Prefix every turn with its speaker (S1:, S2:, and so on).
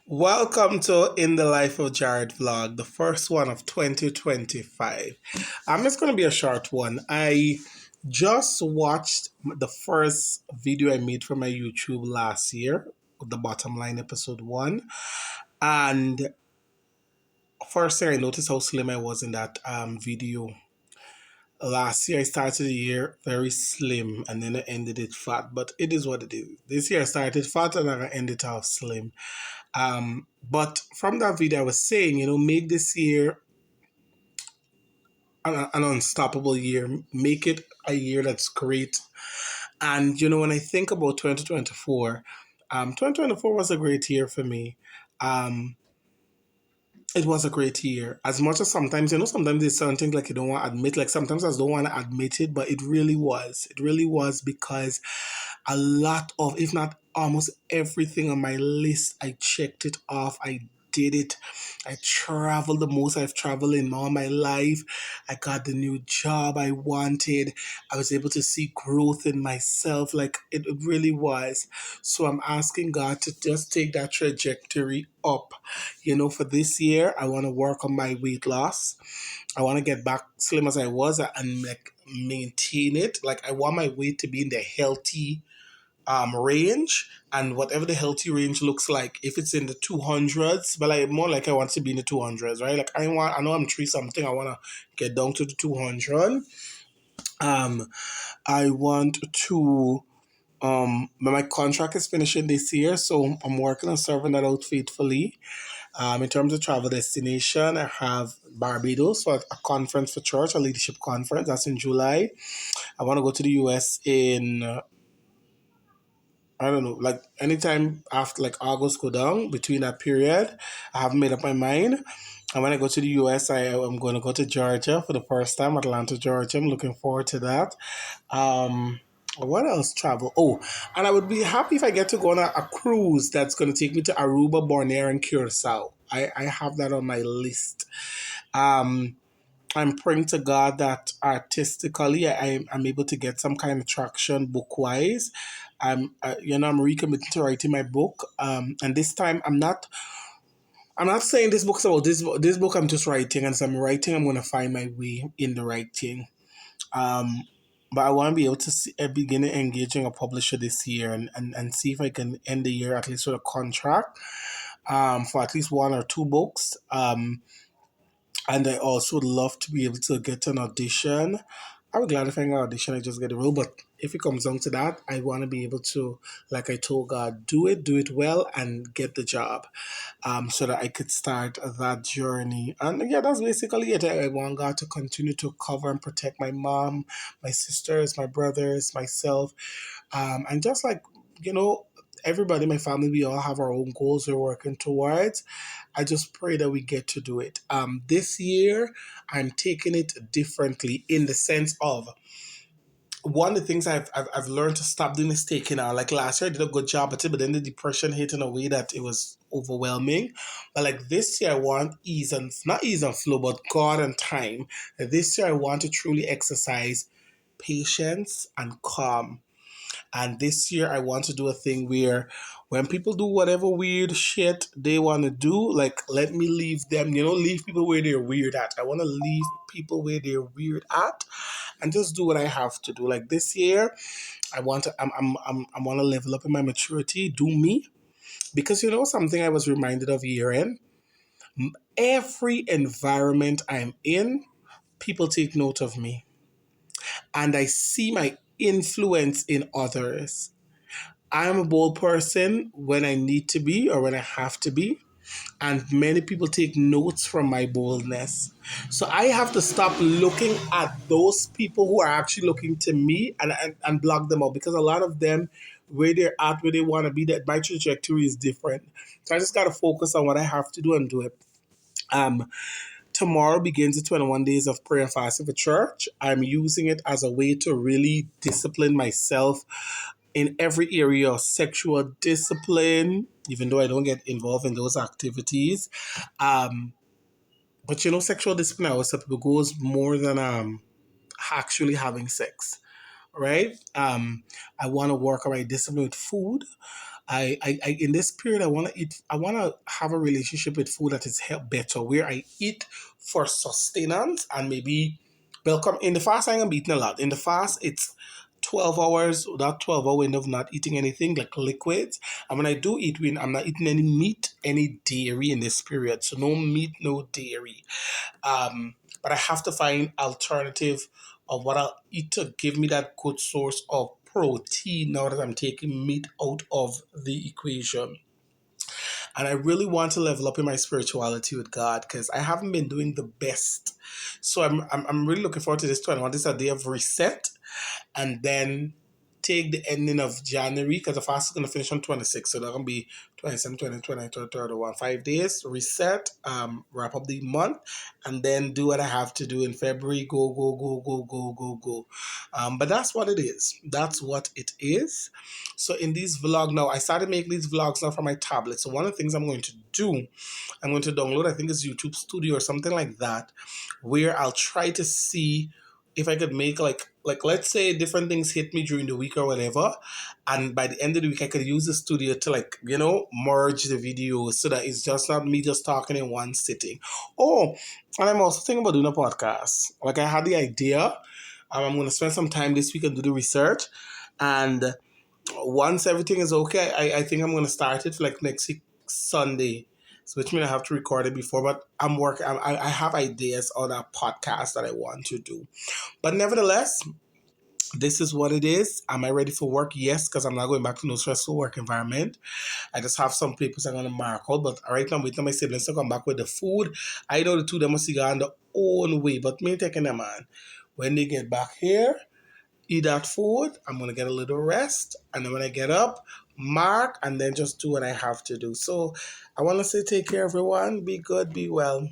S1: Welcome to In the Life of Jared vlog, the first one of 2025. It's going to be a short one. I just watched the first video I made for my YouTube last year, the bottom line episode one. And first thing I noticed how slim I was in that video. Last year I started the year very slim and then I ended it fat, but it is what it is. This year I started fat and I ended off slim. But from that video, I was saying, make this year an unstoppable year. Make it a year that's great. And, when I think about 2024, 2024 was a great year for me. Um, it was a great year. As much as sometimes, sometimes there's certain things like you don't want to admit. Like sometimes I don't want to admit it, but it really was. It really was because a lot of, if not almost everything on my list, I checked it off. I did it. I traveled the most I've traveled in all my life. I got the new job I wanted. I was able to see growth in myself. Like it really was. So I'm asking God to just take that trajectory up. For this year, I want to work on my weight loss. I want to get back slim as I was and like maintain it. Like I want my weight to be in the healthy range, and whatever the healthy range looks like, if it's in the 200s, but like more like I want to be in the 200s, right? Like I know I'm three something, I want to get down to the 200. um I want to my contract is finishing this year, so I'm working on serving that out faithfully. In terms of travel destination, I have Barbados for a conference for church, a leadership conference. That's in July. I want to go to the US in I don't know, like anytime after like August go down between that period. I haven't made up my mind. And when I go to the US, I am going to go to Georgia for the first time, Atlanta, Georgia. I'm looking forward to that. Um, what else travel? Oh, and I would be happy if I get to go on a cruise that's going to take me to Aruba, Bonaire, and Curacao. I have that on my list. Um, I'm praying to God that artistically I'm able to get some kind of traction book wise. I'm recommitting to writing my book. And this time I'm not saying this book's about this book. I'm just writing, and as I'm writing, I'm gonna find my way in the writing. Um, but I want to be able to begin engaging a publisher this year and see if I can end the year at least with a contract for at least one or two books. And I also would love to be able to get an audition. I would glad if I get an audition, I just get a role. But if it comes down to that, I want to be able to, like I told God, do it well, and get the job, so that I could start that journey. And yeah, that's basically it. I want God to continue to cover and protect my mom, my sisters, my brothers, myself, and just like you know, everybody in my family, we all have our own goals we're working towards. I just pray that we get to do it. This year, I'm taking it differently in the sense of one of the things I've learned to stop doing is taking out. Like last year, I did a good job at it, but then the depression hit in a way that it was overwhelming. But like this year, I want ease and not ease and flow, but God and time. This year, I want to truly exercise patience and calm. And this year, I want to do a thing where when people do whatever weird shit they want to do, like, let me leave them, leave people where they're weird at. I want to leave people where they're weird at and just do what I have to do. Like this year, I want to level up in my maturity, do me. Because something I was reminded of year end, every environment I'm in, people take note of me. And I see my influence in others. I'm a bold person when I need to be or when I have to be. And many people take notes from my boldness. So I have to stop looking at those people who are actually looking to me and block them out, because a lot of them, where they're at, where they want to be, that my trajectory is different. So I just got to focus on what I have to do and do it. Um, Tomorrow begins the 21 days of prayer and fasting for church. I'm using it as a way to really discipline myself in every area of sexual discipline, even though I don't get involved in those activities. Um, but sexual discipline, I always tell people, goes more than actually having sex, right? I want to work on my discipline with food. I in this period I want to eat. I want to have a relationship with food that is better, where I eat for sustenance and maybe welcome in the fast. I'm eating a lot. In the fast, it's 12 hours. That 12 hour window of not eating anything like liquids. And when I do eat, when I'm not eating any meat, any dairy in this period. So no meat, no dairy. But I have to find alternative of what I'll eat to give me that good source of protein now that I'm taking meat out of the equation. And I really want to level up in my spirituality with God because I haven't been doing the best. So I'm really looking forward to this too. I want this a day of reset and then take the ending of January because the fast is going to finish on 26. So that's going to be 27, 20, 20, 30, 31, 5 days, reset, wrap up the month, and then do what I have to do in February. Go, go, go, go, go, go, go. But that's what it is. That's what it is. So in these vlog now, I started making these vlogs now from my tablet. So one of the things I'm going to do, I'm going to download, I think it's YouTube Studio or something like that, where I'll try to see if I could make like let's say different things hit me during the week or whatever, and by the end of the week I could use the studio to merge the videos so that it's just not me just talking in one sitting. Oh, and I'm also thinking about doing a podcast. Like I had the idea. I'm going to spend some time this week and do the research, and once everything is okay, I think I'm going to start it for like next week Sunday. So which means I have to record it before, but I'm working. I have ideas on a podcast that I want to do. But nevertheless, this is what it is. Am I ready for work? Yes, because I'm not going back to no stressful work environment. I just have some papers I'm going to mark out. But right now, I'm waiting on my siblings to come back with the food. I know the two of them must go on their own way, but me taking them on. When they get back here, eat that food. I'm going to get a little rest. And then when I get up, mark, and then just do what I have to do. So I want to say take care, everyone. Be good, be well.